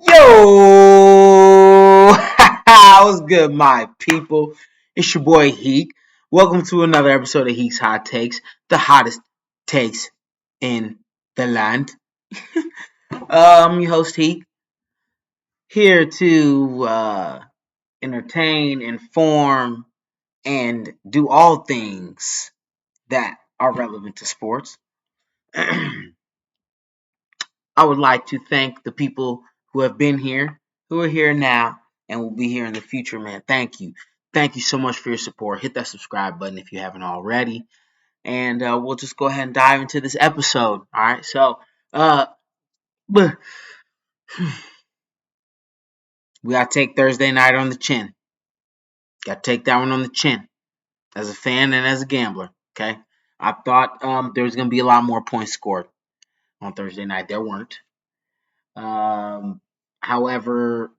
Yo, what's good, my people? It's your boy Heek. Welcome to another episode of Heek's Hot Takes, the hottest takes in the land. I'm your host Heek, here to entertain, inform, and do all things that are relevant to sports. I would like to thank the people who have been here, who are here now, and will be here in the future, man. Thank you. Thank you so much for your support. Hit that subscribe button if you haven't already. And we'll just go ahead and dive into this episode. All right. So, uh, we got to take Thursday night on the chin. Got to take that one on the chin as a fan and as a gambler. Okay. I thought there was going to be a lot more points scored on Thursday night. There weren't. However,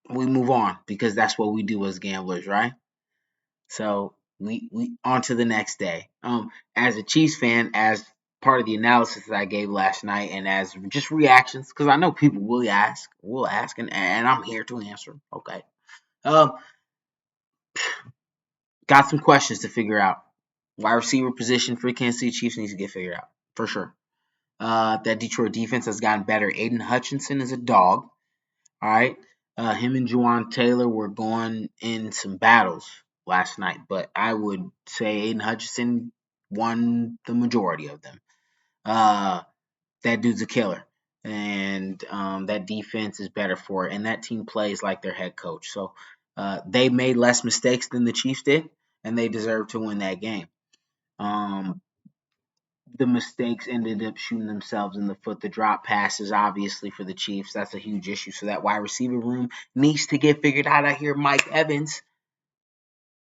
we move on because that's what we do as gamblers, right? So we on to the next day. As a Chiefs fan, as part of the analysis that I gave last night, and as just reactions, because I know people will ask, and I'm here to answer. Okay. Um, got some questions to figure out. Wide receiver position for the Kansas City Chiefs needs to get figured out for sure. That Detroit defense has gotten better. Aiden Hutchinson is a dog. All right. Him and Juwan Taylor were going in some battles last night, but I would say Aiden Hutchinson won the majority of them. That dude's a killer, and that defense is better for it, and that team plays like their head coach. So they made less mistakes than the Chiefs did, and they deserve to win that game. Um, the mistakes ended up shooting themselves in the foot. The drop passes, obviously, for the Chiefs, that's a huge issue. So that wide receiver room needs to get figured out. I hear Mike Evans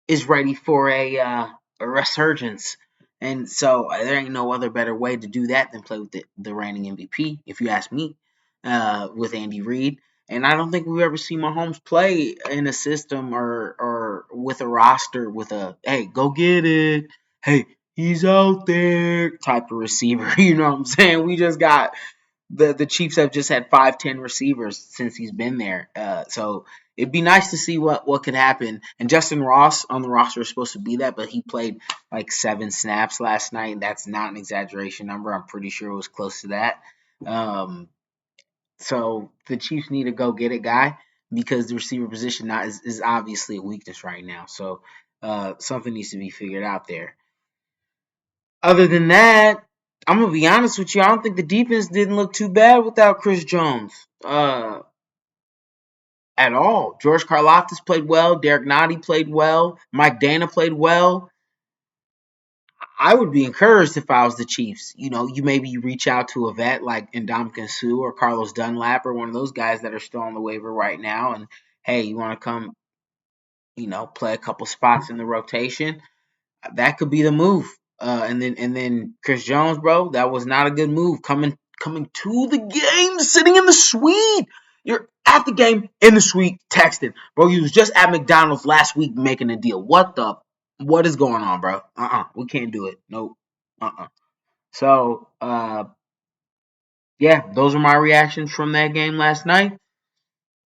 is ready for a resurgence. And so there ain't no other better way to do that than play with the reigning MVP, if you ask me, with Andy Reid. And I don't think we've ever seen Mahomes play in a system or with a roster with a, hey, go get it. Hey, he's out there type of receiver. You know what I'm saying? We just got the Chiefs have just had 5-10 receivers since he's been there. So it'd be nice to see what could happen. And Justin Ross on the roster is supposed to be that, but he played like 7 snaps last night. That's not an exaggeration number. I'm pretty sure it was close to that. So the Chiefs need a go get it guy because the receiver position is obviously a weakness right now. So something needs to be figured out there. Other than that, I'm gonna be honest with you. I don't think the defense didn't look too bad without Chris Jones at all. George Karlaftis played well. Derek Nottie played well. Mike Dana played well. I would be encouraged if I was the Chiefs. You know, you maybe reach out to a vet like Ndamukong Suh or Carlos Dunlap or one of those guys that are still on the waiver right now. And hey, you want to come, play a couple spots in the rotation? That could be the move. And then Chris Jones, bro, that was not a good move. Coming to the game, sitting in the suite. You're at the game in the suite, texting, bro. You was just at McDonald's last week making a deal. What is going on, bro? We can't do it. Nope. So, yeah, those are my reactions from that game last night.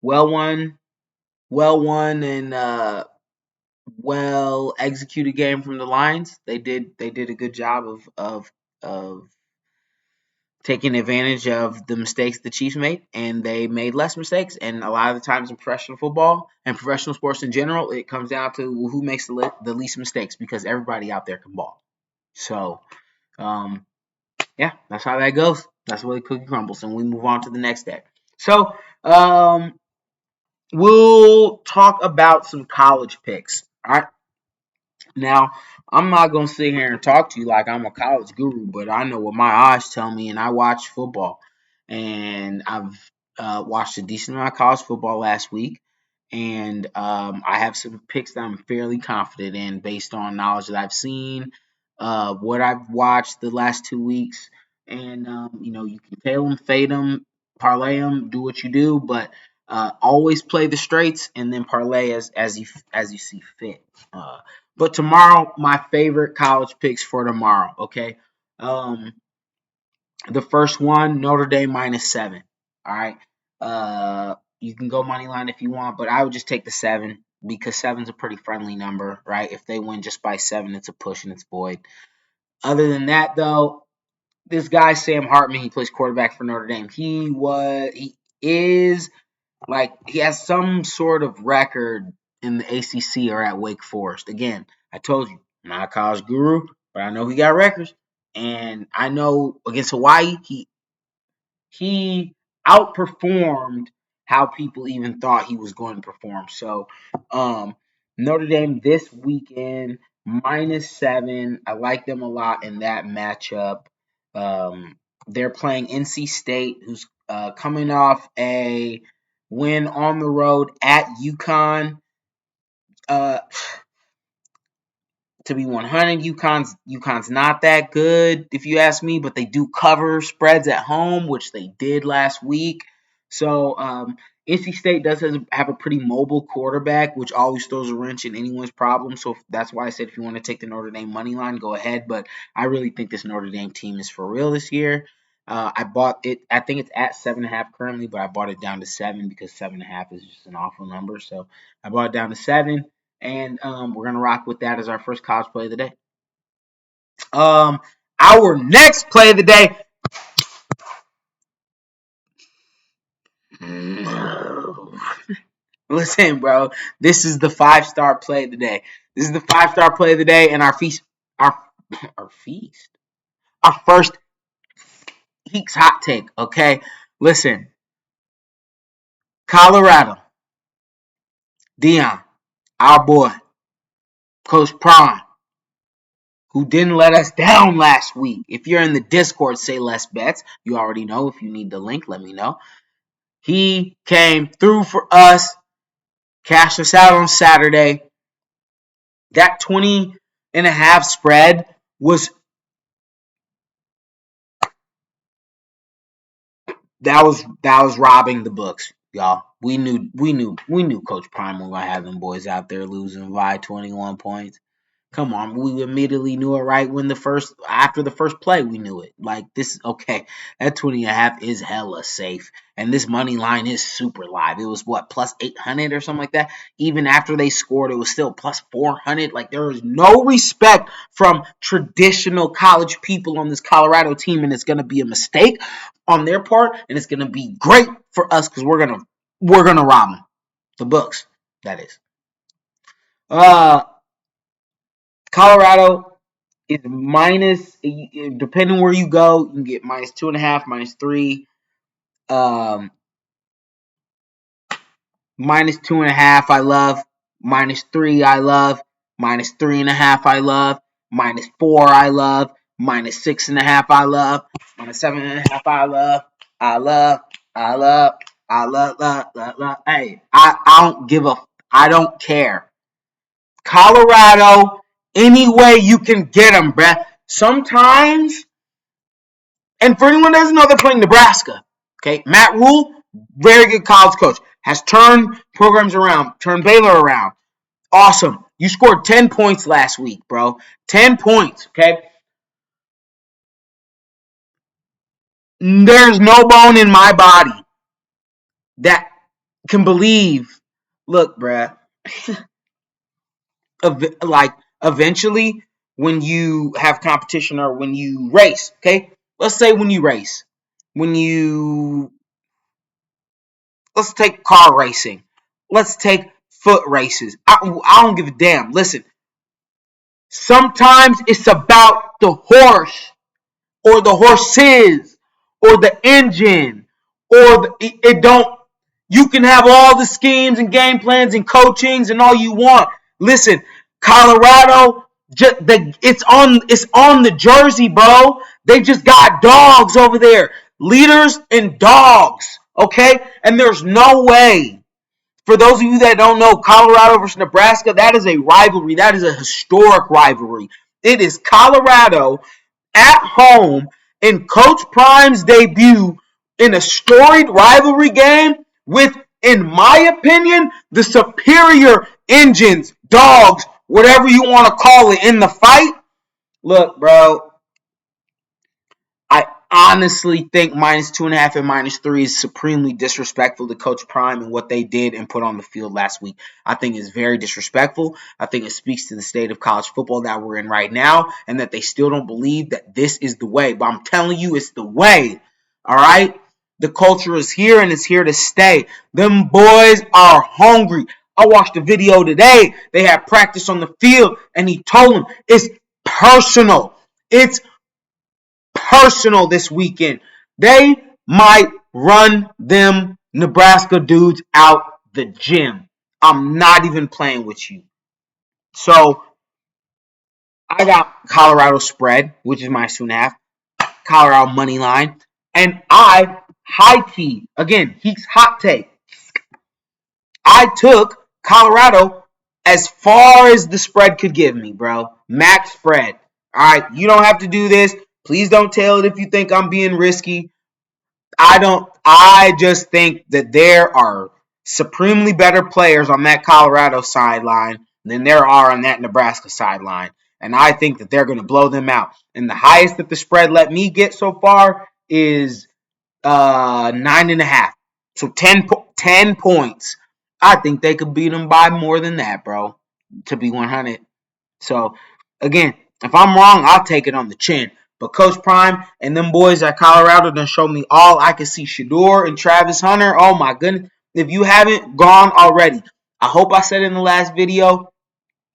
Well won, and well executed game from the Lions. They did a good job of taking advantage of the mistakes the Chiefs made, and they made less mistakes. And a lot of the times in professional football and professional sports in general, it comes down to who makes the least mistakes because everybody out there can ball. So, um, yeah, that's how that goes. That's the way the cookie crumbles, and we move on to the next day. So, we'll talk about some college picks. All right. Now, I'm not gonna sit here and talk to you like I'm a college guru, but I know what my eyes tell me, and I watch football, and I've watched a decent amount of college football last week, and I have some picks that I'm fairly confident in based on knowledge that I've seen, what I've watched the last 2 weeks, and you can tail them, fade them, parlay them, do what you do, but always play the straights and then parlay as you see fit. But tomorrow, my favorite college picks for tomorrow. Okay, the first one, Notre Dame -7. All right. You can go money line if you want, but I would just take the 7 because 7's a pretty friendly number, right? If they win just by 7, it's a push and it's void. Other than that, though, this guy Sam Hartman, he plays quarterback for Notre Dame. He is like he has some sort of record in the ACC or at Wake Forest. Again, I told you, I'm not a college guru, but I know he got records, and I know against Hawaii, he outperformed how people even thought he was going to perform. So, Notre Dame this weekend -7. I like them a lot in that matchup. They're playing NC State, who's coming off a win on the road at UConn. To be 100, UConn's not that good if you ask me, but they do cover spreads at home, which they did last week. So NC State does have a pretty mobile quarterback, which always throws a wrench in anyone's problem. So that's why I said if you want to take the Notre Dame money line, go ahead. But I really think this Notre Dame team is for real this year. I bought it. I think it's at 7.5 currently, but I bought it down to 7 because 7.5 is just an awful number. So I bought it down to 7. And we're going to rock with that as our first college play of the day. Our next play of the day. Listen, bro. This is the 5-star play of the day. This is the 5-star play of the day, and our first HEEK'S hot take, okay? Listen. Colorado. Dion. Our boy. Coach Prime. Who didn't let us down last week. If you're in the Discord, say less bets. You already know. If you need the link, let me know. He came through for us, cashed us out on Saturday. That 20.5 spread was that was robbing the books, y'all. We knew Coach Prime was gonna have them boys out there losing by 21 points. Come on, we immediately knew it right after the first play, we knew it. Like this, okay, that 20.5 is hella safe, and this money line is super live. It was what plus 800 or something like that. Even after they scored, it was still plus 400. Like there is no respect from traditional college people on this Colorado team, and it's gonna be a mistake on their part, and it's gonna be great for us because we're gonna rob them, the books. That is. Colorado is minus, depending where you go, you can get -2.5, -3, -2.5. I love -3. I love -3.5. I love -4. I love -6.5. I love -7.5. I love. I love. I love. I love. Hey, I don't give a. I don't care. Colorado, any way you can get them, bruh. Sometimes, and for anyone that doesn't know, they're playing Nebraska. Okay, Matt Rule, very good college coach, has turned programs around, turned Baylor around. Awesome. You scored 10 points last week, bro. 10 points, okay? There's no bone in my body that can believe, look, bruh, like eventually when you have competition or when you race, okay? Let's say when you race, let's take car racing, let's take foot races. I don't give a damn. Listen, sometimes it's about the horse or the horses or the engine or it don't. You can have all the schemes and game plans and coachings and all you want. Listen, Colorado, it's on the jersey, bro. They just got dogs over there, leaders and dogs. Okay, and there's no way. For those of you that don't know, Colorado versus Nebraska, that is a rivalry. That is a historic rivalry. It is Colorado at home in Coach Prime's debut in a storied rivalry game with, in my opinion, the superior engines, dogs, whatever you want to call it in the fight. Look, bro, honestly think -2.5 and -3 is supremely disrespectful to Coach Prime and what they did and put on the field last week. I think it's very disrespectful. I think it speaks to the state of college football that we're in right now and that they still don't believe that this is the way. But I'm telling you, it's the way. All right? The culture is here and it's here to stay. Them boys are hungry. I watched a video today. They had practice on the field and he told them it's personal. It's personal this weekend. They might run them Nebraska dudes out the gym. I'm not even playing with you. So I got Colorado spread, which is -2.5. Colorado money line, and I high key again. Heek's hot take. I took Colorado as far as the spread could give me, bro. Max spread. All right, you don't have to do this. Please don't tell it if you think I'm being risky. I don't. I just think that there are supremely better players on that Colorado sideline than there are on that Nebraska sideline. And I think that they're going to blow them out. And the highest that the spread let me get so far is 9.5. So 10 points. I think they could beat them by more than that, bro, to be 100. So, again, if I'm wrong, I'll take it on the chin. But Coach Prime and them boys at Colorado done showed me all I can see. Shedeur and Travis Hunter, oh my goodness. If you haven't gone already, I hope I said in the last video,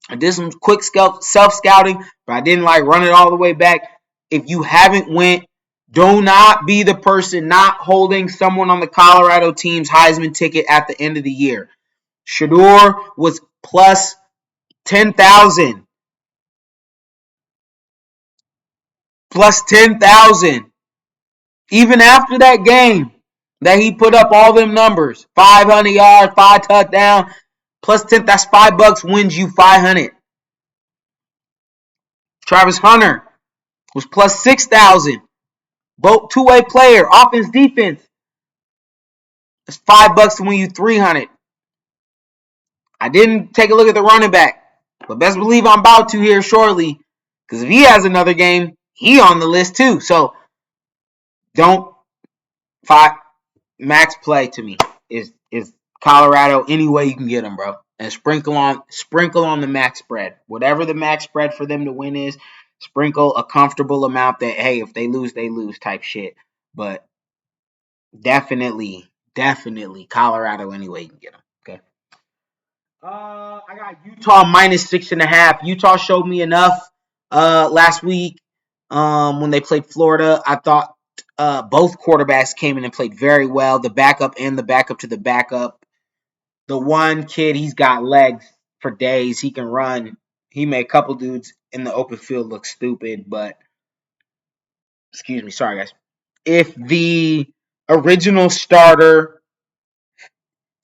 I did some quick self-scouting, but I didn't like run it all the way back. If you haven't went, do not be the person not holding someone on the Colorado team's Heisman ticket at the end of the year. Shedeur was plus 10,000. Plus 10,000. Even after that game that he put up all them numbers, 500 yards, 5 touchdowns, plus 10, that's $5 wins you 500. Travis Hunter was plus 6,000. Both two-way player, offense, defense. That's $5 to win you 300. I didn't take a look at the running back, but best believe I'm about to here shortly, because if he has another game, he on the list too. So don't max play to me is Colorado any way you can get them, bro, and sprinkle on the max spread, whatever the max spread for them to win is. Sprinkle a comfortable amount that hey, if they lose type shit, but definitely Colorado any way you can get them. Okay. I got Utah -6.5. Utah showed me enough last week when they played Florida. I thought both quarterbacks came in and played very well. The backup and the backup to the backup. The one kid, he's got legs for days. He can run. He made a couple dudes in the open field look stupid, but excuse me, sorry guys. If the original starter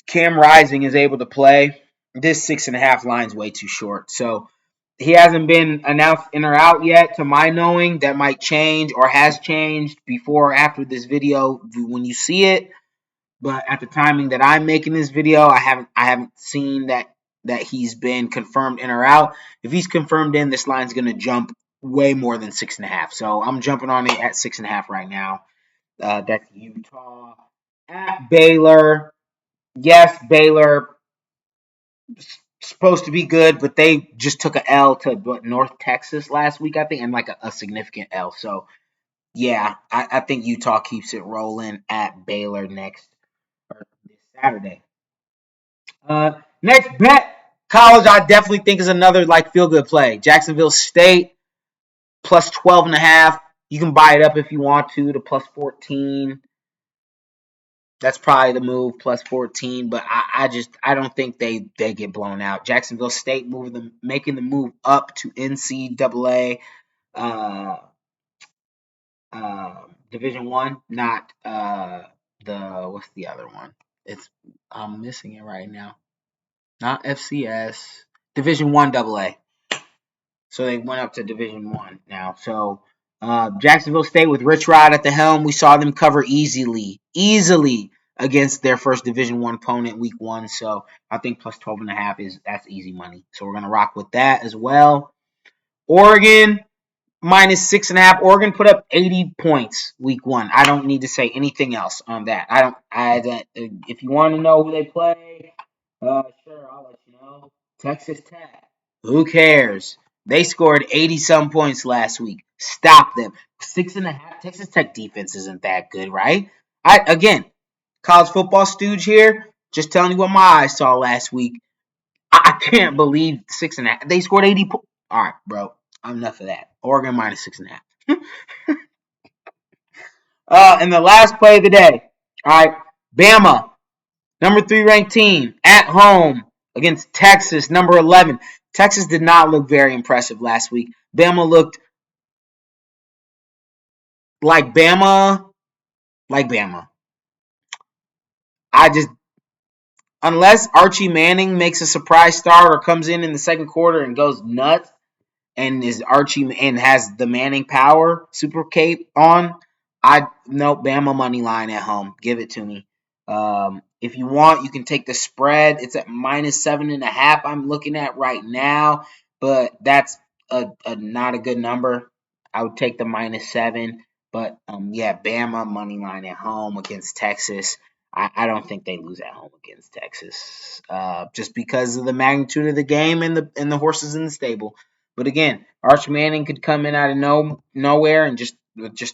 Cam Rising is able to play, this 6.5 line's way too short. So he hasn't been announced in or out yet, to my knowing. That might change or has changed before or after this video when you see it. But at the timing that I'm making this video, I haven't seen that he's been confirmed in or out. If he's confirmed in, this line's gonna jump way more than 6.5. So I'm jumping on it at 6.5 right now. That's Utah at Baylor. Yes, Baylor supposed to be good, but they just took a L to North Texas last week, I think, and like a significant L. So yeah, I think Utah keeps it rolling at Baylor this Saturday. Next bet, college, I definitely think is another like feel good play. Jacksonville State plus 12.5. You can buy it up if you want to plus 14. That's probably the move, plus 14. But I don't think they get blown out. Jacksonville State making the move up to NCAA uh, Division One, not what's the other one? I'm missing it right now. Not FCS, Division One AA. So they went up to Division One now. So Jacksonville State with Rich Rod at the helm, we saw them cover easily against their first Division One opponent week 1. So I think plus 12.5 that's easy money. So we're gonna rock with that as well. Oregon, minus 6.5. Oregon put up 80 points week 1. I don't need to say anything else on that. If you want to know who they play, sure, I'll let you know. Texas Tech. Who cares? They scored 80 some points last week. Stop them. 6.5. Texas Tech defense isn't that good, right? Again, college football stooge here. Just telling you what my eyes saw last week. I can't believe 6.5. They scored 80 points. All right, bro. Enough of that. Oregon minus 6.5. And the last play of the day. All right, Bama, number 3 ranked team at home against Texas, number 11. Texas did not look very impressive last week. Bama looked like Bama, like Bama. I just unless Archie Manning makes a surprise start or comes in the second quarter and goes nuts, and is Archie and has the Manning power super cape on, I no Bama money line at home. Give it to me. If you want, you can take the spread. It's at minus 7.5. I'm looking at right now, but that's a not a good number. I would take the minus 7, but yeah, Bama money line at home against Texas. I don't think they lose at home against Texas, just because of the magnitude of the game and the horses in the stable. But again, Arch Manning could come in out of nowhere and just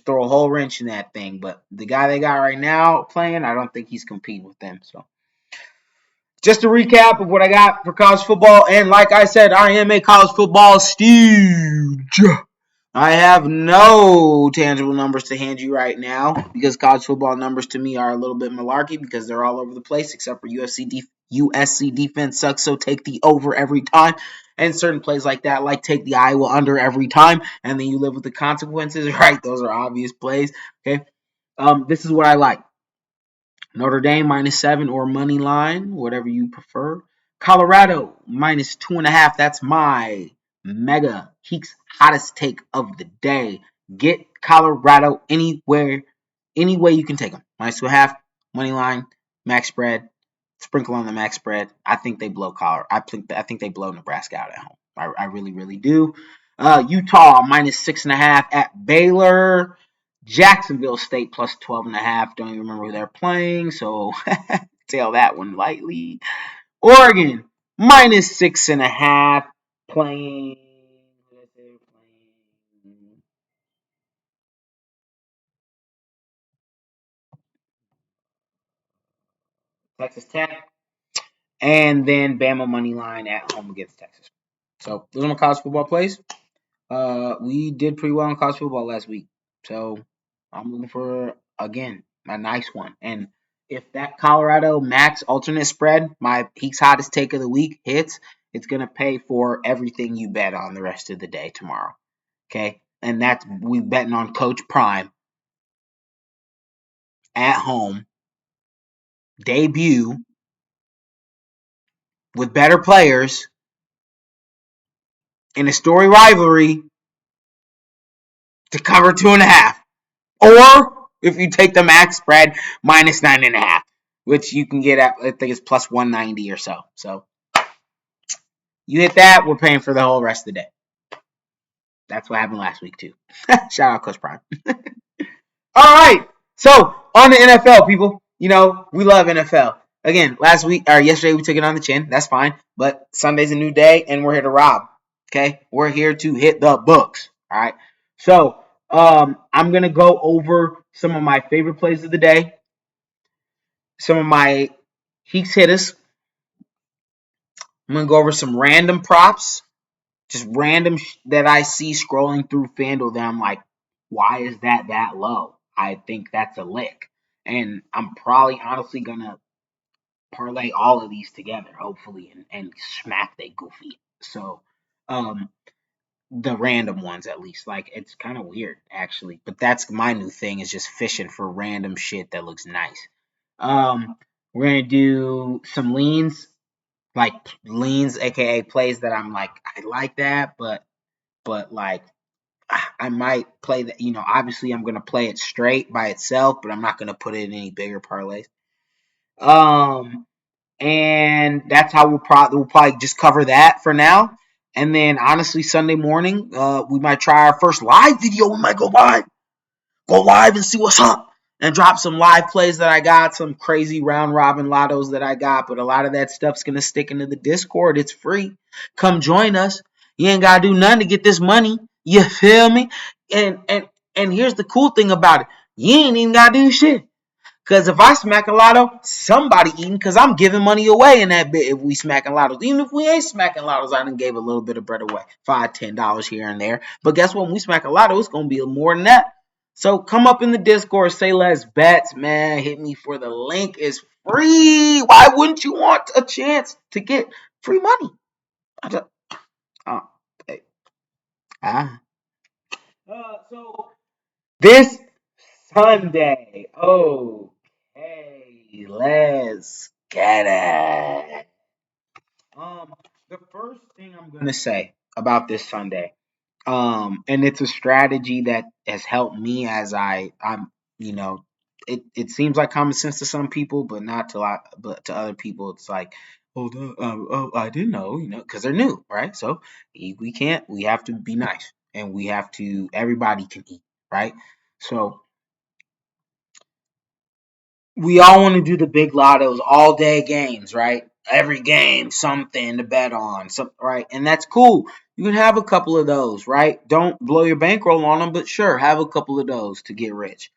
throw a whole wrench in that thing. But the guy they got right now playing, I don't think he's competing with them. So just a recap of what I got for college football. And like I said, I am a college football stooge. I have no tangible numbers to hand you right now because college football numbers to me are a little bit malarkey because they're all over the place except for USC defense sucks, so take the over every time. And certain plays like that, like take the Iowa under every time, and then you live with the consequences, right? Those are obvious plays. Okay. This is what I like. Notre Dame minus 7 or money line, whatever you prefer. Colorado minus 2.5. That's my mega HEEK'S hottest take of the day. Get Colorado anywhere, any way you can take them. Minus 2.5, money line, max spread, sprinkle on the max spread. I think they blow Colorado. I think they blow Nebraska out at home. I really, really do. Utah minus 6.5 at Baylor. Jacksonville State plus 12.5. Don't even remember who they're playing, so tail that one lightly. Oregon minus 6.5 playing. Texas Tech, and then Bama money line at home against Texas. So those are my college football plays. We did pretty well in college football last week, so I'm looking for again a nice one. And if that Colorado max alternate spread, my HEEK'S hottest take of the week hits, it's gonna pay for everything you bet on the rest of the day tomorrow. Okay, and that's we betting on Coach Prime at home debut with better players in a story rivalry to cover 2.5. Or if you take the max spread, minus 9.5, which you can get at, I think it's plus 190 or so. So you hit that, we're paying for the whole rest of the day. That's what happened last week, too. Shout out Coach Prime. All right. So on the NFL, people, we love NFL. Again, yesterday we took it on the chin. That's fine. But Sunday's a new day, and we're here to rob. Okay? We're here to hit the books. All right. So I'm gonna go over some of my favorite plays of the day, some of my HEEK'S hittas. I'm gonna go over some random props, just random that I see scrolling through FanDuel that I'm like, why is that low? I think that's a lick, and I'm probably honestly gonna parlay all of these together, hopefully, and smack they goofy. So, the random ones at least, like it's kind of weird actually, but that's my new thing is just fishing for random shit that looks nice. We're gonna do some like leans, aka plays that I'm like I like that, but like I might play that. Obviously I'm gonna play it straight by itself, but I'm not gonna put it in any bigger parlays. Um, and that's how we'll probably just cover that for now. And then honestly, Sunday morning, we might try our first live video. We might go live and see what's up, and drop some live plays that I got, some crazy round robin lottos that I got. But a lot of that stuff's gonna stick into the Discord. It's free. Come join us. You ain't gotta do nothing to get this money. You feel me? And here's the cool thing about it. You ain't even gotta do shit. Because if I smack a lotto, somebody eating, because I'm giving money away in that bit if we smacking lottos. Even if we ain't smacking lottos, I done gave a little bit of bread away. $5, $10 here and there. But guess what? When we smack a lotto, it's going to be more than that. So come up in the Discord, say let's bets, man. Hit me for the link. It's free. Why wouldn't you want a chance to get free money? I just, hey. So this Sunday. Okay, let's get it. The first thing I'm gonna say about this Sunday, and it's a strategy that has helped me as I'm, you know, it seems like common sense to some people, but not to lot, but to other people, it's like, oh, I didn't know, because they're new, right? So we have to be nice, and we have to, everybody can eat, right? So we all want to do the big lottos, all day games, right? Every game, something to bet on, right? And that's cool. You can have a couple of those, right? Don't blow your bankroll on them, but sure, have a couple of those to get rich.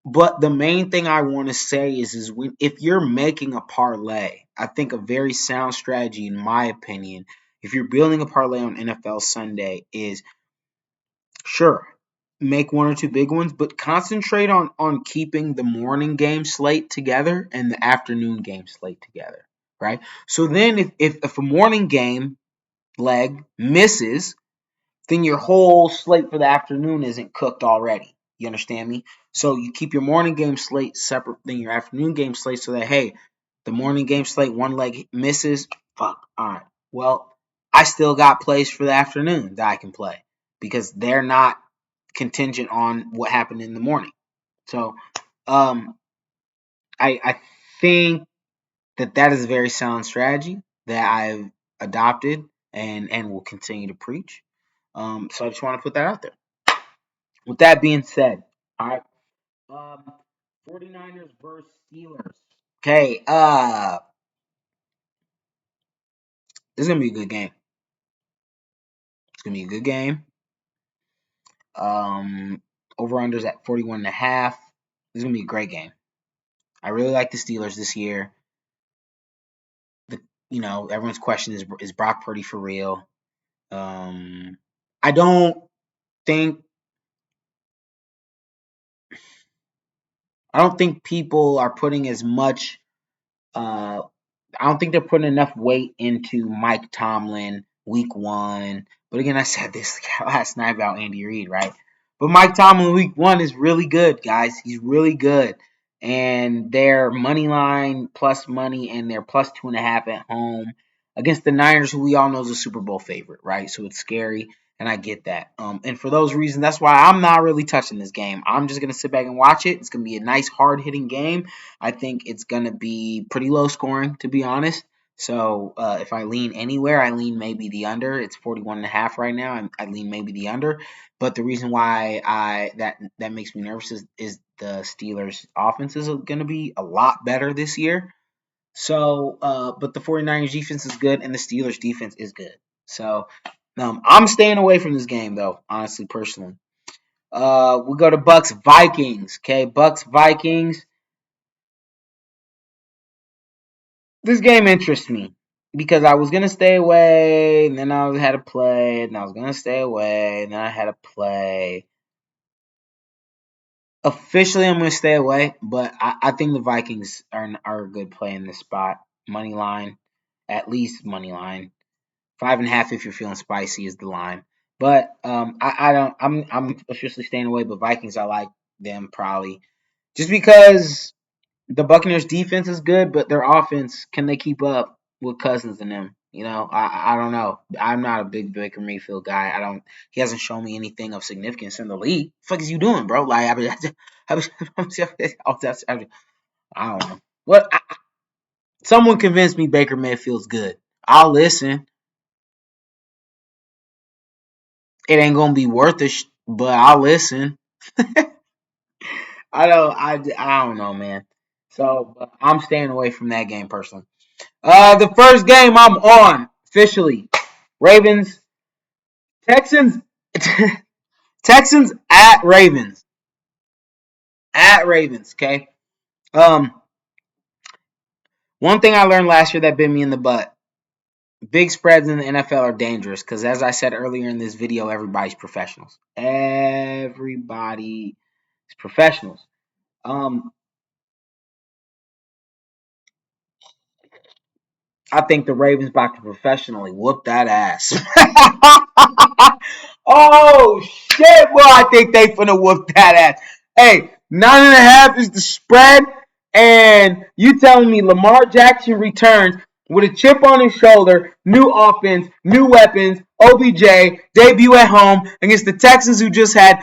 But the main thing I want to say is if you're making a parlay, I think a very sound strategy, in my opinion, if you're building a parlay on NFL Sunday, is sure, make one or two big ones, but concentrate on keeping the morning game slate together and the afternoon game slate together, right? So then if a morning game leg misses, then your whole slate for the afternoon isn't cooked already. You understand me? So you keep your morning game slate separate than your afternoon game slate, so that, hey, the morning game slate, one leg misses, fuck, all right. Well, I still got plays for the afternoon that I can play because they're not contingent on what happened in the morning. So um, I think that is a very sound strategy that I've adopted and will continue to preach. So I just want to put that out there. With that being said, all right. Um, 49ers versus Steelers. Okay, this is gonna be a good game. It's gonna be a good game. Over unders at 41.5. This is gonna be a great game. I really like the Steelers this year. The everyone's question is Brock Purdy for real? I don't think people are putting as much uh I don't think they're putting enough weight into Mike Tomlin week one. But again, I said this last night about Andy Reid, right? But Mike Tomlin week one is really good, guys. He's really good. And their money line plus money and their plus 2.5 at home against the Niners, who we all know is a Super Bowl favorite, right? So it's scary, and I get that. And for those reasons, that's why I'm not really touching this game. I'm just gonna sit back and watch it. It's gonna be a nice, hard hitting game. I think it's going to be pretty low scoring, to be honest. So if I lean anywhere, I lean maybe the under. It's 41.5 right now. I lean maybe the under. But the reason why that makes me nervous is the Steelers' offense is going to be a lot better this year. So, but the 49ers defense is good, and the Steelers' defense is good. So, I'm staying away from this game, though, honestly, personally. We go to Bucks Vikings. Okay, Bucks Vikings. This game interests me because I was gonna stay away, and then I had to play, and I was gonna stay away, and then I had to play. Officially, I'm gonna stay away, but I think the Vikings are a good play in this spot. Money line, at least money line. 5.5 if you're feeling spicy is the line. But I don't. I'm officially staying away. But Vikings, I like them probably just because the Buccaneers defense is good, but their offense, can they keep up with Cousins and them? I don't know. I'm not a big Baker Mayfield guy. He hasn't shown me anything of significance in the league. What the fuck is you doing, bro? Like I don't know. Someone convinced me Baker Mayfield's good. I'll listen. It ain't gonna be worth it, but I'll listen. I don't know, man. So I'm staying away from that game personally. The first game I'm on officially, Ravens, Texans, Texans at Ravens, Okay. Um, One thing I learned last year that bit me in the butt: big spreads in the NFL are dangerous because, as I said earlier in this video, everybody's professionals. Everybody is professionals. I think the Ravens about to professionally whoop that ass. Oh shit, boy! I think they finna whoop that ass. Hey, 9.5 is the spread, and you telling me Lamar Jackson returns with a chip on his shoulder, new offense, new weapons, OBJ debut at home against the Texans who just had.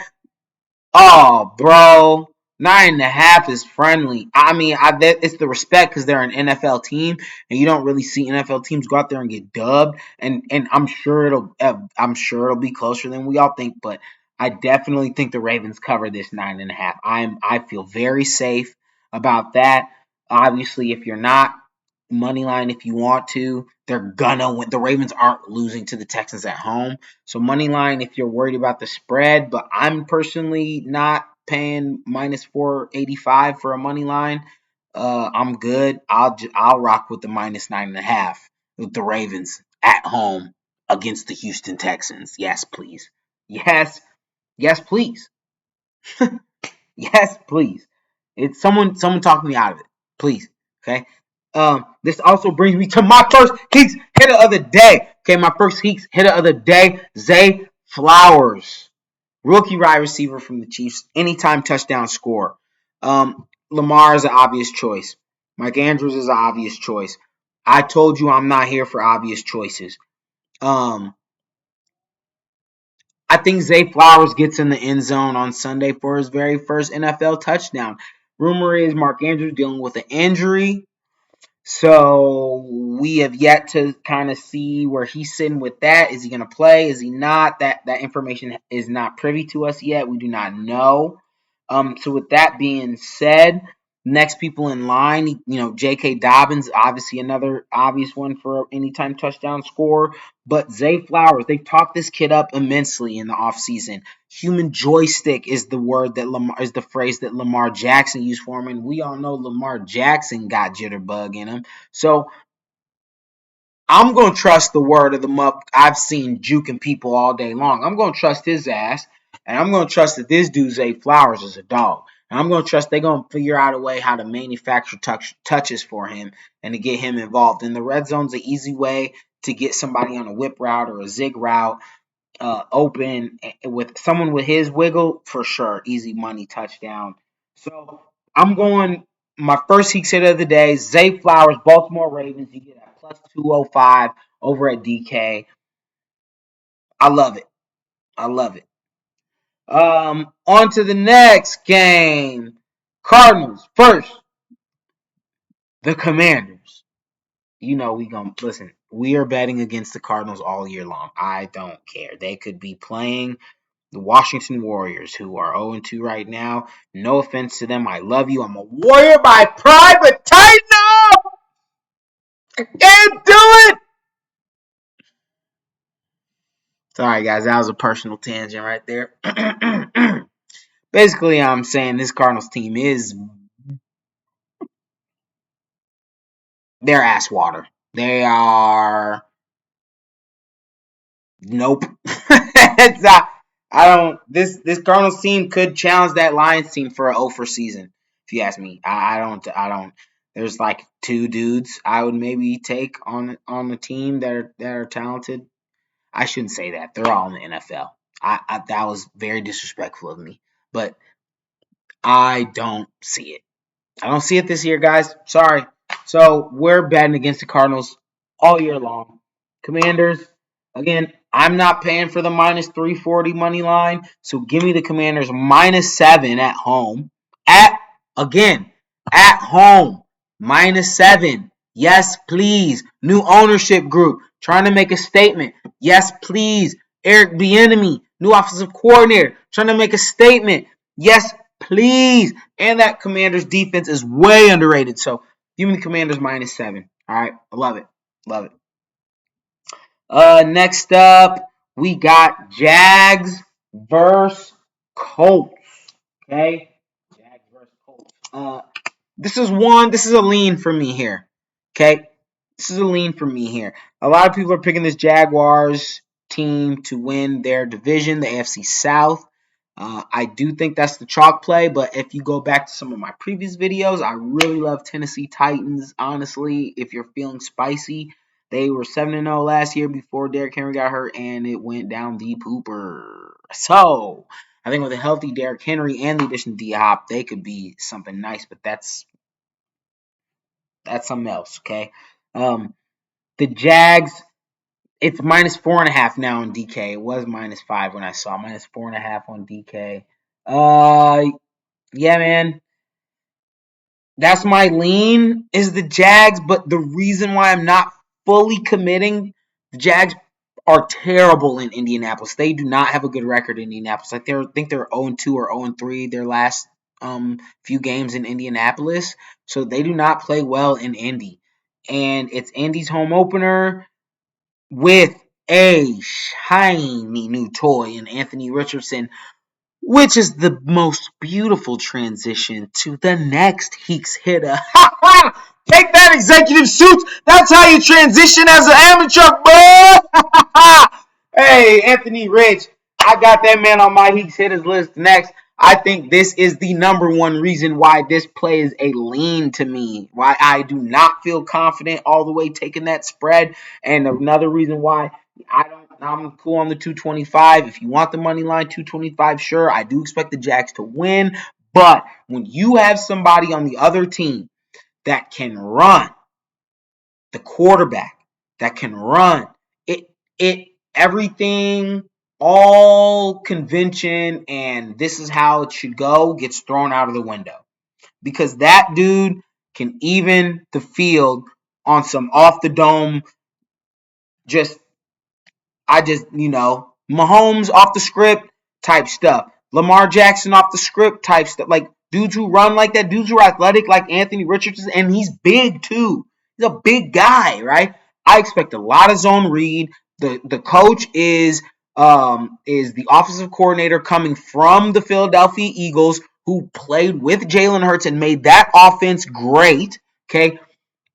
Oh, bro, 9.5 is friendly. I mean, it's the respect because they're an NFL team, and you don't really see NFL teams go out there and get dubbed. And I'm sure it'll be closer than we all think, but I definitely think the Ravens cover this 9.5. I feel very safe about that. Obviously, if you're not, money line if you want to. They're gonna win. The Ravens aren't losing to the Texans at home. So money line if you're worried about the spread, but I'm personally not paying minus 485 for a money line. I'm good. I'll rock with the minus 9.5 with the Ravens at home against the Houston Texans. Yes, please. Yes, please. Yes, please. It's someone talk me out of it, please. Okay. This also brings me to my first HEEK'S hitter of the day. Okay, my first HEEK'S hitter of the day, Zay Flowers, rookie wide receiver from the Chiefs, anytime touchdown score. Lamar is an obvious choice. Mike Andrews is an obvious choice. I told you I'm not here for obvious choices. Um, I think Zay Flowers gets in the end zone on Sunday for his very first NFL touchdown. Rumor is Mark Andrews dealing with an injury. So we have yet to kind of see where he's sitting with that. Is he going to play? Is he not? That information is not privy to us yet. We do not know. So with that being said, next people in line, J.K. Dobbins, obviously another obvious one for anytime touchdown score. But Zay Flowers, they've talked this kid up immensely in the offseason. Human joystick is the phrase that Lamar Jackson used for him, and we all know Lamar Jackson got jitterbug in him. So I'm going to trust the word of the muck I've seen juking people all day long. I'm going to trust his ass, and I'm going to trust that this dude, Zay Flowers, is a dog. And I'm going to trust they're going to figure out a way how to manufacture touches for him and to get him involved. In the red zone's an easy way to get somebody on a whip route or a zig route open with someone with his wiggle, for sure. Easy money touchdown. So I'm going my first HEEK'S hit of the day, Zay Flowers, Baltimore Ravens. You get at plus 205 over at DK. I love it. I love it. On to the next game. Cardinals first. The Commanders. We gonna listen. We are betting against the Cardinals all year long. I don't care. They could be playing the Washington Warriors, who are 0-2 right now. No offense to them. I love you. I'm a Warrior by pride, but tighten up! I can't do it! Sorry, guys. That was a personal tangent right there. Basically, I'm saying this Cardinals team they're ass water. They are. Nope. It's not. I don't. This Cardinals team could challenge that Lions team for an 0 for season. If you ask me, I don't. I don't. There's like two dudes I would maybe take on the team that are talented. I shouldn't say that. They're all in the NFL. That was very disrespectful of me, but I don't see it. I don't see it this year, guys. Sorry. So we're betting against the Cardinals all year long. Commanders, again, I'm not paying for the minus 340 money line. So give me the Commanders -7 at home. Again, at home. -7. Yes, please. New ownership group. Trying to make a statement. Yes, please. Eric Bieniemy, New offensive coordinator trying to make a statement. Yes, please. And that Commanders defense is way underrated. So give me the Commanders -7. All right, I love it. Love it. Next up, we got Jags versus Colts. Okay, Jags versus Colts. This is a lean for me here. Okay, this is a lean for me here. A lot of people are picking this Jaguars team to win their division, the AFC South. I do think that's the chalk play, but if you go back to some of my previous videos, I really love Tennessee Titans. Honestly, if you're feeling spicy, they were 7-0 last year before Derrick Henry got hurt, and it went down the pooper. So I think with a healthy Derrick Henry and the addition of D-Hop, they could be something nice, but that's something else, okay? The Jags, it's -4.5 now on DK. It was -5 when I saw -4.5 on DK. Yeah, man. That's my lean is the Jags, but the reason why I'm not fully committing, the Jags are terrible in Indianapolis. They do not have a good record in Indianapolis. I think they're 0-2 or 0-3 their last few games in Indianapolis. So they do not play well in Indy. And it's Indy's home opener with a shiny new toy in Anthony Richardson, which is the most beautiful transition to the next HEEK'S Hitta. Take that, executive suits. That's how you transition as an amateur, boy. Hey, Anthony Rich. I got that man on my HEEK'S Hittas list next. I think this is the number one reason why this play is a lean to me. Why I do not feel confident all the way taking that spread. And another reason why I'm cool on the 225. If you want the money line 225, sure. I do expect the Jags to win. But when you have somebody on the other team that can run, the quarterback that can run, it everything, all convention and this is how it should go gets thrown out of the window. Because that dude can even the field on some off the dome, just Mahomes off the script type stuff. Lamar Jackson off the script type stuff. Like dudes who run like that, dudes who are athletic like Anthony Richardson, and he's big too. He's a big guy, right? I expect a lot of zone read. The coach is the offensive coordinator coming from the Philadelphia Eagles who played with Jalen Hurts and made that offense great. Okay.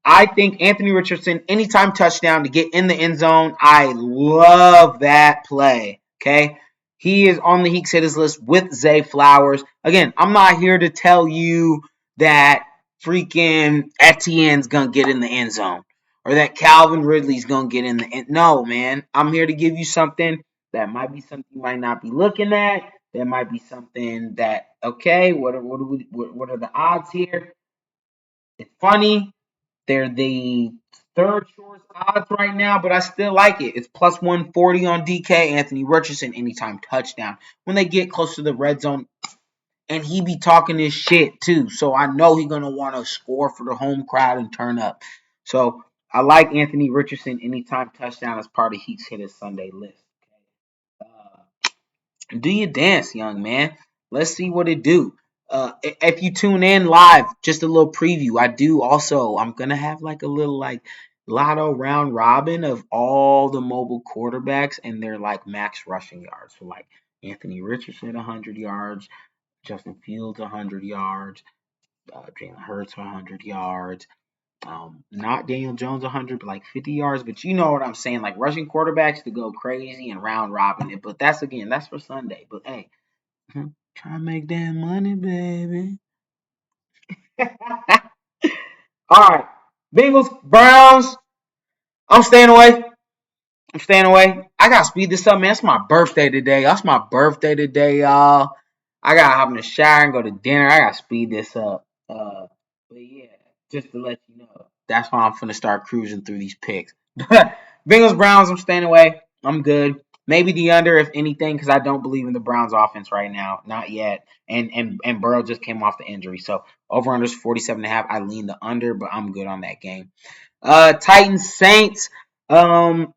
I think Anthony Richardson, anytime touchdown to get in the end zone, I love that play. Okay. He is on the HEEK'S Hittas list with Zay Flowers. Again, I'm not here to tell you that freaking Etienne's going to get in the end zone or that Calvin Ridley's going to get in the end. No, man. I'm here to give you something that might be something you might not be looking at. That might be something that, okay, what are the odds here? It's funny. They're the third shortest odds right now, but I still like it. It's plus 140 on DK. Anthony Richardson, anytime touchdown. When they get close to the red zone, and he be talking this shit too. So I know he's going to want to score for the home crowd and turn up. So I like Anthony Richardson, anytime touchdown as part of HEEK'S Hittas Sunday list. Do your dance, young man. Let's see what it do. If you tune in live, just a little preview. I'm gonna have like a little like lotto round robin of all the mobile quarterbacks and their like max rushing yards. So like Anthony Richardson 100 yards, Justin Fields 100 yards, Jalen Hurts 100 yards. Not Daniel Jones 100, but like 50 yards. But you know what I'm saying, like rushing quarterbacks to go crazy and round robin it. But that's for Sunday. But hey, try to make that money, baby. All right, Bengals, Browns. I'm staying away. I gotta speed this up, man. It's my birthday today. Y'all. I gotta hop in the shower and go to dinner. I gotta speed this up. But yeah, just to let you know, that's why I'm finna start cruising through these picks. Bengals, Browns. I'm staying away. I'm good. Maybe the under, if anything, because I don't believe in the Browns offense right now. Not yet. And Burrow just came off the injury. So over under is 47.5. I lean the under, but I'm good on that game. Titans, Saints. I'm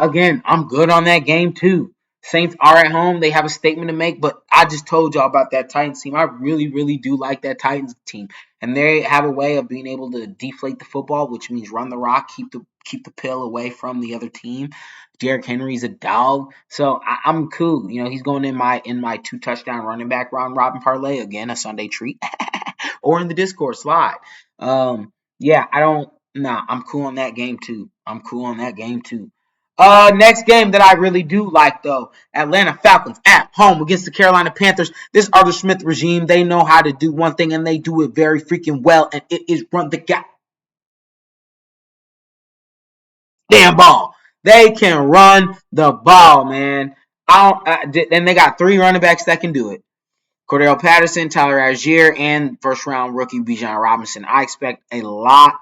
good on that game too. Saints are at home. They have a statement to make, but I just told y'all about that Titans team. I really, really do like that Titans team, and they have a way of being able to deflate the football, which means run the rock, keep the pill away from the other team. Derrick Henry's a dog, so I'm cool. He's going in my 2 touchdown running back round robin parlay again, a Sunday treat, or in the Discord slide. Yeah, I don't. Nah, I'm cool on that game too. I'm cool on that game too. Next game that I really do like though, Atlanta Falcons at home against the Carolina Panthers. This Arthur Smith regime, they know how to do one thing and they do it very freaking well, and it is run the goddamn ball. They can run the ball, man. And they got 3 running backs that can do it. Cordell Patterson, Tyler Algier, and first-round rookie Bijan Robinson. I expect a lot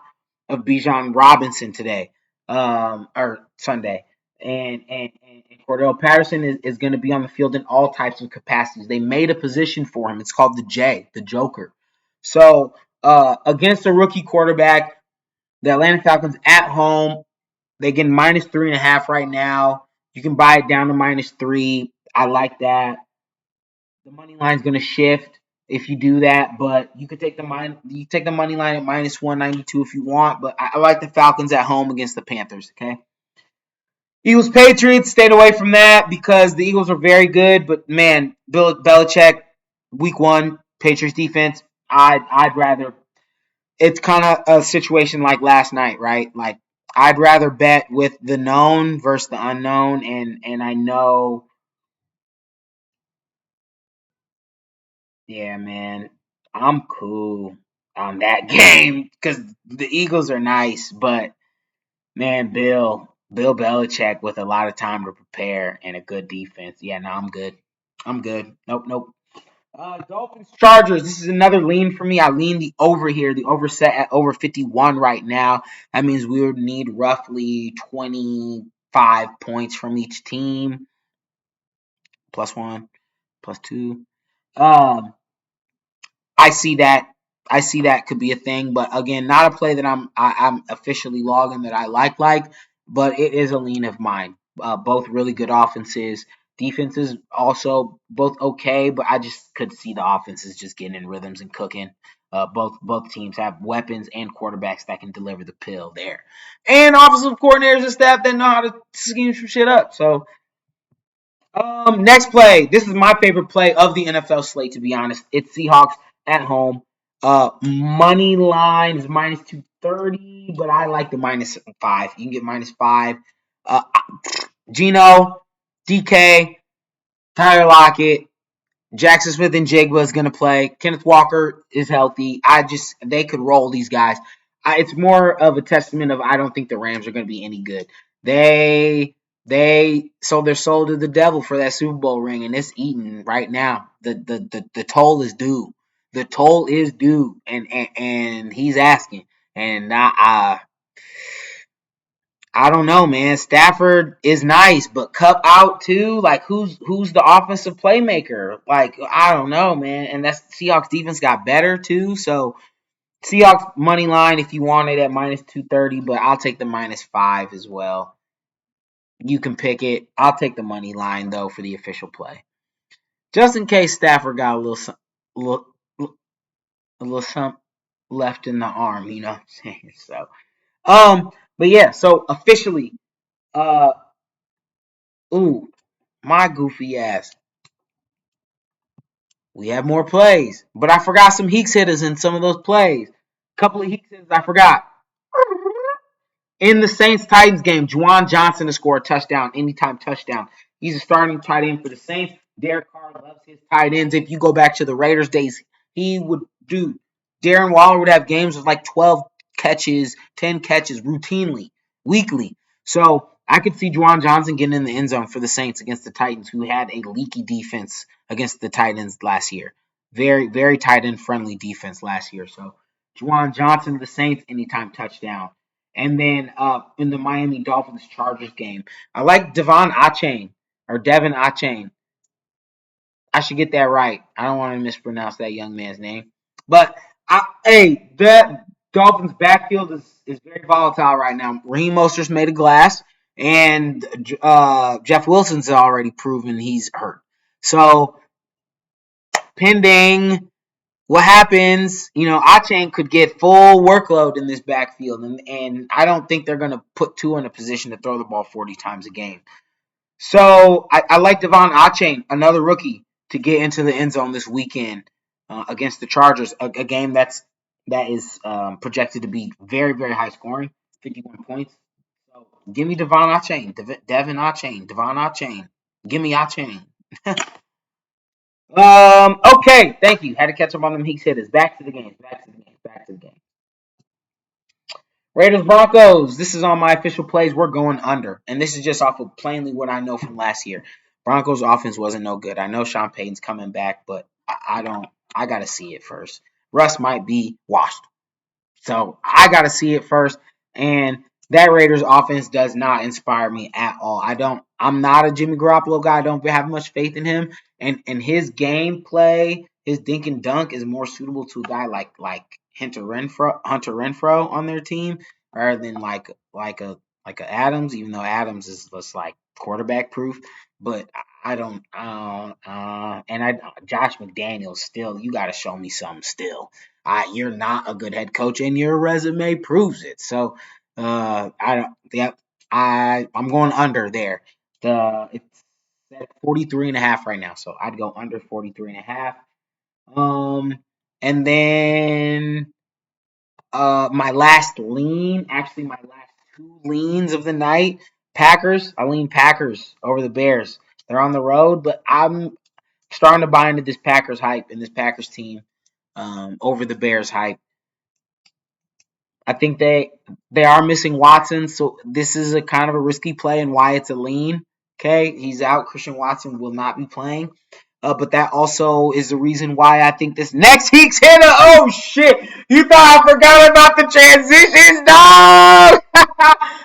of Bijan Robinson today, or Sunday. And Cordell Patterson is going to be on the field in all types of capacities. They made a position for him. It's called the J, the Joker. So against a rookie quarterback, the Atlanta Falcons at home, they get -3.5 right now. You can buy it down to -3. I like that. The money line is going to shift if you do that, but you could take the money line at -192 if you want. But I like the Falcons at home against the Panthers. Okay. Eagles Patriots, stayed away from that because the Eagles are very good, but man, Bill Belichick, week 1, Patriots defense. I'd rather. It's kind of a situation like last night, right? Like I'd rather bet with the known versus the unknown, and I know. Yeah, man, I'm cool on that game because the Eagles are nice, but man, Bill Belichick with a lot of time to prepare and a good defense. Yeah, no, I'm good. I'm good. Nope, nope. Dolphins Chargers. This is another lean for me. I lean the over here. The over set at over 51 right now. That means we would need roughly 25 points from each team. +1, +2. Um, I see that. I see that could be a thing, but again, not a play that I'm officially logging that I like, but it is a lean of mine. Both really good offenses, defenses also both okay, but I just could see the offenses just getting in rhythms and cooking. Both teams have weapons and quarterbacks that can deliver the pill there, and offensive coordinators and staff that know how to scheme some shit up. So next play. This is my favorite play of the NFL slate, to be honest. It's Seahawks at home. Money line is -230, but I like the -5. You can get -5. Uh, Gino, DK, Tyler Lockett, Jackson Smith and Jigba is going to play. Kenneth Walker is healthy. They could roll these guys. It's more of a testament of I don't think the Rams are going to be any good. They sold their soul to the devil for that Super Bowl ring, and it's eaten right now. The toll is due. The toll is due, and he's asking. And I don't know, man. Stafford is nice, but Cup out too. Like who's the offensive playmaker? Like I don't know, man. And that's Seahawks defense got better too. So Seahawks money line if you want it at -230, but I'll take the -5 as well. You can pick it. I'll take the money line though for the official play, just in case Stafford got little, a little something left in the arm. You know what I'm saying? So but yeah. So officially, uh, ooh, my goofy ass. We have more plays, but I forgot some HEEK'S hitters in some of those plays. A couple of HEEK'S hitters I forgot. In the Saints Titans game, Juwan Johnson to score a touchdown, anytime touchdown. He's a starting tight end for the Saints. Derek Carr loves his tight ends. If you go back to the Raiders days, he would do. Darren Waller would have games with like 12 catches, 10 catches routinely, weekly. So I could see Juwan Johnson getting in the end zone for the Saints against the Titans, who had a leaky defense against the Titans last year. Very, very tight end friendly defense last year. So Juwan Johnson, the Saints, anytime touchdown. And then in the Miami Dolphins Chargers game, I like Devon Achane or Devin Achane. I should get that right. I don't want to mispronounce that young man's name. But hey, that Dolphins backfield is very volatile right now. Raheem Mostert's made of glass, and Jeff Wilson's already proven he's hurt. So pending what happens, Achane could get full workload in this backfield, and I don't think they're going to put Tua in a position to throw the ball 40 times a game. So I like Devon Achane, another rookie, to get into the end zone this weekend against the Chargers, a game that is projected to be very, very high scoring, 51 points. So give me Devon Achane, Devin Achane, Devon Achane. Give me Achane. Okay, thank you. Had to catch up on them HEEK'S HITTAS. Back to the game. Back to the game. Raiders Broncos. This is on my official plays. We're going under, and this is just off of plainly what I know from last year. Broncos offense wasn't no good. I know Sean Payton's coming back, but I don't. I gotta see it first. Russ might be washed. So I got to see it first. And that Raiders offense does not inspire me at all. I'm not a Jimmy Garoppolo guy. I don't have much faith in him. And his gameplay, his dink and dunk is more suitable to a guy like Hunter Renfro on their team rather than like a Adams, even though Adams is just like quarterback proof. But I don't Josh McDaniels still, you got to show me something still. You're not a good head coach, and your resume proves it. So, I don't. Yeah, I'm going under there. It's at 43.5 right now, so I'd go under 43.5. And then my last lean, actually my last two leans of the night, Packers. I lean Packers over the Bears. They're on the road, but I'm starting to buy into this Packers hype and this Packers team over the Bears hype. I think they are missing Watson, so this is a kind of a risky play and why it's a lean. Okay, he's out. Christian Watson will not be playing. But that also is the reason why I think this next HEEK'S HITTA. Oh shit! You thought I forgot about the transitions, dog?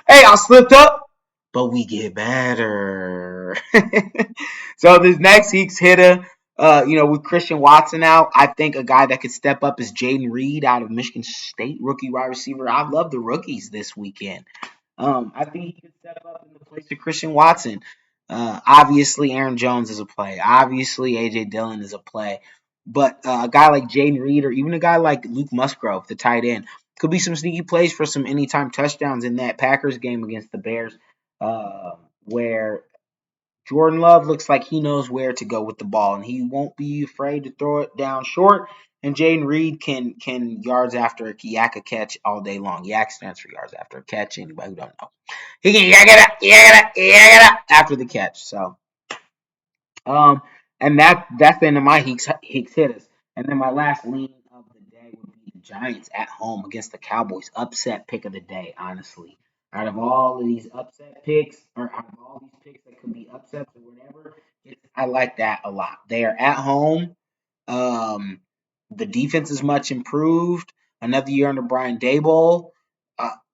Hey, I slipped up, but we get better. So this next HEEK'S HITTA, with Christian Watson out, I think a guy that could step up is Jaden Reed out of Michigan State, rookie wide receiver. I love the rookies this weekend. I think he could step up in the place of Christian Watson. Obviously, Aaron Jones is a play. Obviously, A.J. Dillon is a play. But a guy like Jaden Reed or even a guy like Luke Musgrove, the tight end, could be some sneaky plays for some anytime touchdowns in that Packers game against the Bears, where Jordan Love looks like he knows where to go with the ball, and he won't be afraid to throw it down short. And Jaden Reed can yards after a yak a catch all day long. Yak stands for yards after a catch. Anybody who don't know, he can yak it up after the catch. So, and that's the end of my HEEK'S HITTAS. And then my last lean of the day would be the Giants at home against the Cowboys. Upset pick of the day, honestly. Out of all of these upset picks, or out of all these picks that could be upsets or whatever, I like that a lot. They are at home. Um, the defense is much improved. Another year under Brian Daboll.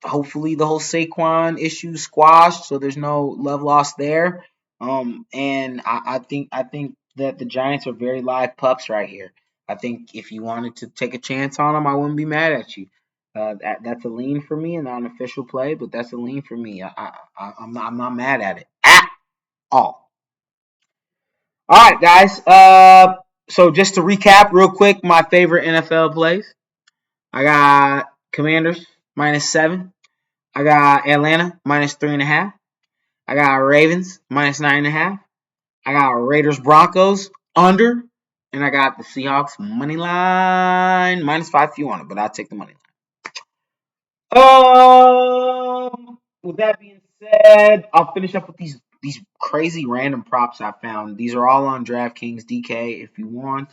Hopefully the whole Saquon issue squashed, so there's no love lost there. And I think that the Giants are very live pups right here. I think if you wanted to take a chance on them, I wouldn't be mad at you. That's a lean for me, and not an official play, but that's a lean for me. I'm not mad at it at all. All right, guys. So just to recap real quick, my favorite NFL plays. I got Commanders -7. I got Atlanta -3.5. I got Ravens -9.5. I got Raiders Broncos under, and I got the Seahawks money line -5 if you want it, but I'll take the money line. With that being said, I'll finish up with these crazy random props I found. These are all on DraftKings DK if you want.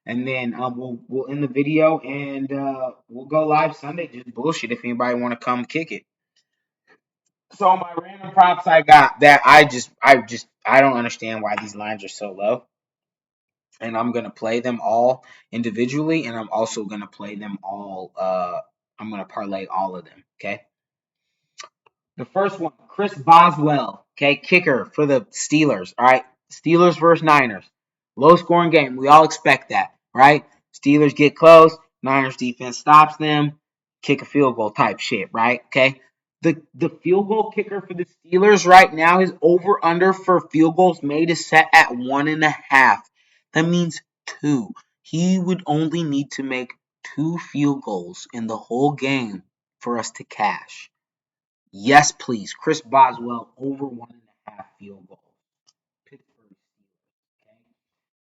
And then we'll end the video and we'll go live Sunday. Just bullshit if anybody want to come kick it. So my random props I got that I don't understand why these lines are so low. And I'm gonna play them all individually, and I'm also gonna play them all. I'm gonna parlay all of them. Okay. The first one, Chris Boswell, okay, kicker for the Steelers. All right, Steelers versus Niners, low scoring game. We all expect that, right? Steelers get close, Niners defense stops them, kick a field goal type shit, right? Okay. The field goal kicker for the Steelers right now, his over-under for field goals made is set at 1.5. That means 2. He would only need to make 2 field goals in the whole game for us to cash. Yes, please. Chris Boswell over 1.5 field goals. Pittsburgh Steelers.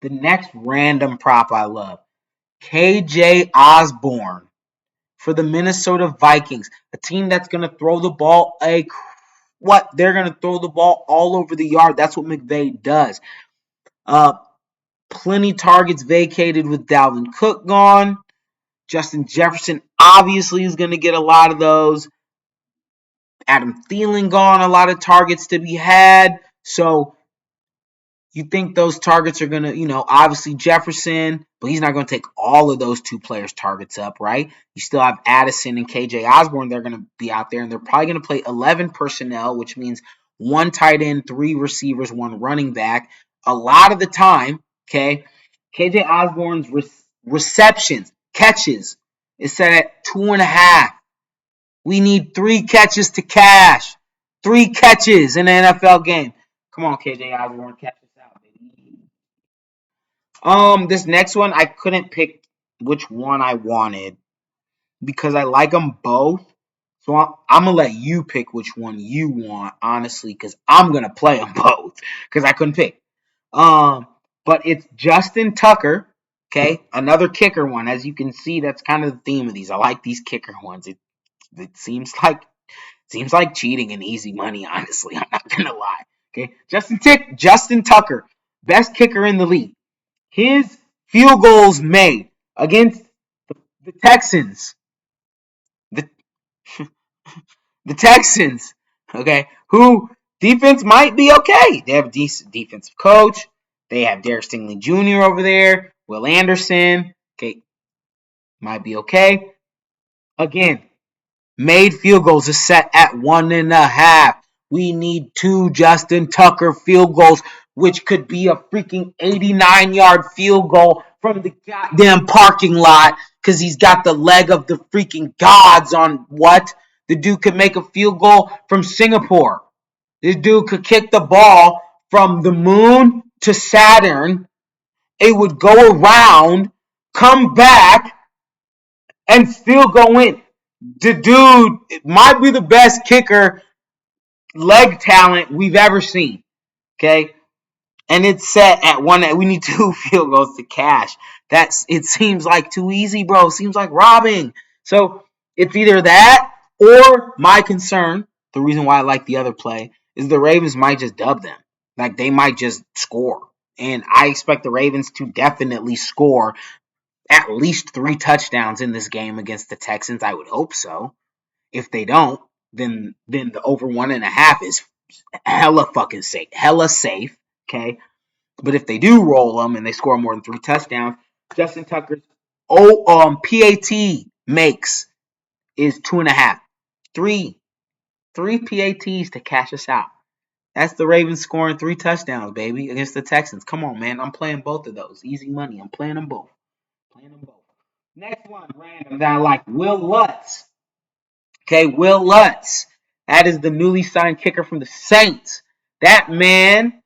Okay? The next random prop I love. KJ Osborne for the Minnesota Vikings, a team that's going to throw the ball they're going to throw the ball all over the yard. That's what McVay does. Plenty targets vacated with Dalvin Cook gone. Justin Jefferson obviously is going to get a lot of those. Adam Thielen gone, a lot of targets to be had. So you think those targets are going to, obviously Jefferson, but he's not going to take all of those 2 players' targets up, right? You still have Addison and KJ Osborne. They're going to be out there, and they're probably going to play 11 personnel, which means 1 tight end, 3 receivers, 1 running back. A lot of the time, okay, KJ Osborne's receptions, catches, is set at 2.5. We need 3 catches to cash. 3 catches in an NFL game. Come on, KJ Osborne, catch us out, baby. This next one, I couldn't pick which one I wanted because I like them both. So I'm going to let you pick which one you want, honestly, because I'm going to play them both because I couldn't pick. But it's Justin Tucker, okay, another kicker one. As you can see, that's kind of the theme of these. I like these kicker ones. It seems like cheating and easy money, honestly. I'm not going to lie. Okay, Justin Tucker, best kicker in the league. His field goals made against the Texans. The the Texans, okay, who defense might be okay. They have a decent defensive coach. They have Derek Stingley Jr. over there. Will Anderson, okay, might be okay. Again, made field goals is set at 1.5. We need 2 Justin Tucker field goals, which could be a freaking 89-yard field goal from the goddamn parking lot because he's got the leg of the freaking gods on what? The dude could make a field goal from Singapore. This dude could kick the ball from the moon to Saturn. It would go around, come back, and still go in. The dude might be the best kicker leg talent we've ever seen. Okay? And it's set at 1. We need 2 field goals to cash. It seems like too easy, bro. It seems like robbing. So it's either that or my concern, the reason why I like the other play, is the Ravens might just dub them. Like they might just score. And I expect the Ravens to definitely score at least 3 touchdowns in this game against the Texans. I would hope so. If they don't, then the over 1.5 is hella fucking safe. Hella safe, okay? But if they do roll them and they score more than 3 touchdowns, Justin Tucker's PAT makes is 2.5. 3 PATs to cash us out. That's the Ravens scoring 3 touchdowns, baby, against the Texans. Come on, man. I'm playing both of those. Easy money. I'm playing them both. Next one, random, that I like, Will Lutz. Okay, Will Lutz. That is the newly signed kicker from the Saints. That man,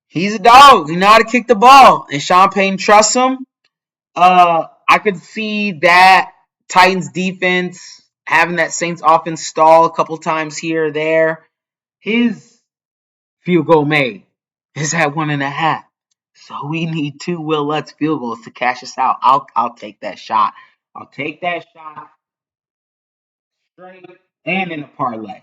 he's a dog. He know how to kick the ball. And Sean Payton trusts him. I could see that Titans defense having that Saints offense stall a couple times here or there. His field goal made is at 1.5. So we need 2 Will Lutz field goals to cash us out. I'll take that shot. I'll take that shot straight and in a parlay.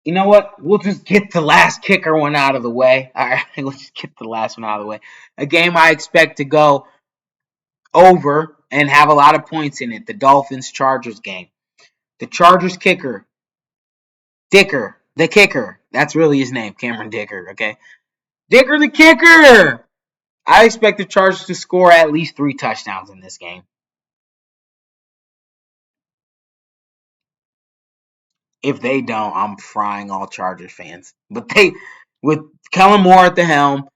You know what? We'll just get the last kicker one out of the way. All right, we'll just get the last one out of the way. A game I expect to go over and have a lot of points in it. The Dolphins-Chargers game. The Chargers kicker, Dicker, the kicker. That's really his name, Cameron Dicker, okay? Dicker the kicker! I expect the Chargers to score at least 3 touchdowns in this game. If they don't, I'm frying all Chargers fans. But with Kellen Moore at the helm,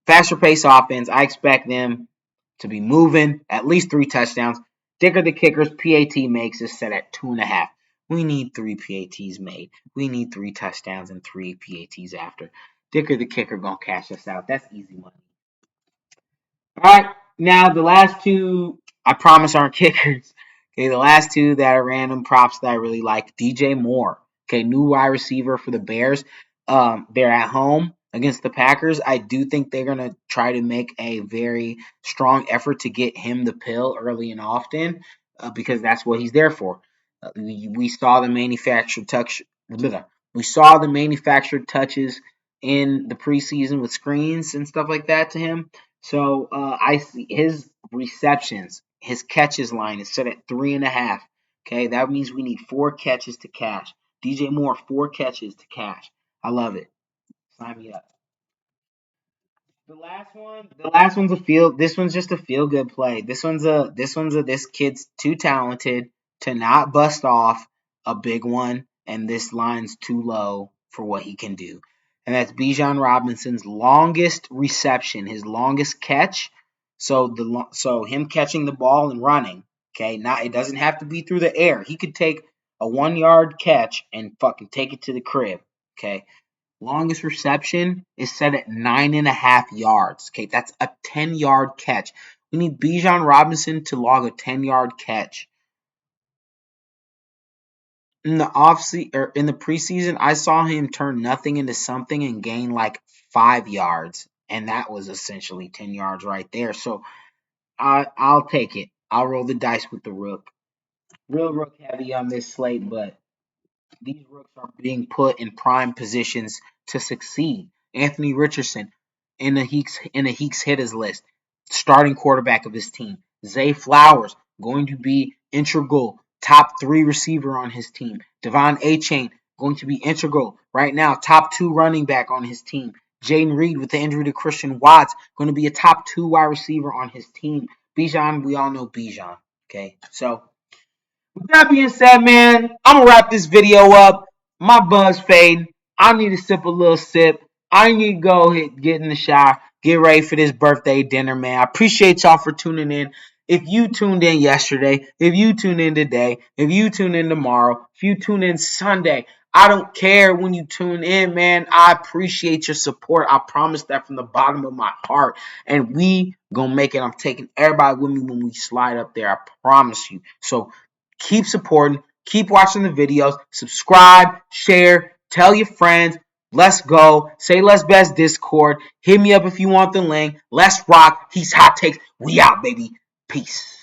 faster pace offense, I expect them to be moving at least 3 touchdowns. Dicker the Kicker's PAT makes is set at 2.5. We need 3 PATs made. We need 3 touchdowns and 3 PATs after. Dicker the Kicker gonna cash us out. That's easy money. All right, now the last two, I promise, aren't kickers. Okay, the last two that are random props that I really like. DJ Moore, okay, new wide receiver for the Bears. They're at home against the Packers. I do think they're gonna try to make a very strong effort to get him the pill early and often, because that's what he's there for. We saw the manufactured touch. We saw the manufactured touches in the preseason with screens and stuff like that to him. So I see his receptions, his catches line is set at 3.5. Okay, that means we need 4 catches to cash. DJ Moore, 4 catches to cash. I love it. Sign me up. The last one's a feel. This one's just a feel good play. This kid's too talented to not bust off a big one, and this line's too low for what he can do. And that's Bijan Robinson's longest reception, his longest catch. So him catching the ball and running. Okay, not it doesn't have to be through the air. He could take a 1 yard catch and fucking take it to the crib. Okay, longest reception is set at 9.5 yards. Okay, that's a 10-yard catch. We need Bijan Robinson to log a 10-yard catch. In the in the preseason, I saw him turn nothing into something and gain like 5 yards, and that was essentially 10 yards right there. So I'll take it. I'll roll the dice with the rook. Real rook heavy on this slate, but these rooks are being put in prime positions to succeed. Anthony Richardson in the Heeks Hittas list, starting quarterback of his team. Zay Flowers going to be integral, top 3 receiver on his team. Devon Achane going to be integral right now, top 2 running back on his team. Jaden Reed with the injury to Christian Watts going to be a top 2 wide receiver on his team. Bijan, we all know Bijan. Okay, so with that being said, man, I'm gonna wrap this video up. My buzz fading. I need to sip a little sip. I need to go get in the shower, get ready for this birthday dinner, man. I appreciate y'all for tuning in. If you tuned in yesterday, if you tune in today, if you tune in tomorrow, if you tune in Sunday, I don't care when you tune in, man. I appreciate your support. I promise that from the bottom of my heart. And we gonna make it. I'm taking everybody with me when we slide up there. I promise you. So keep supporting, keep watching the videos, subscribe, share, tell your friends. Let's go. Say Let's Best Discord. Hit me up if you want the link. Let's rock. He's Hot Takes. We out, baby. Peace.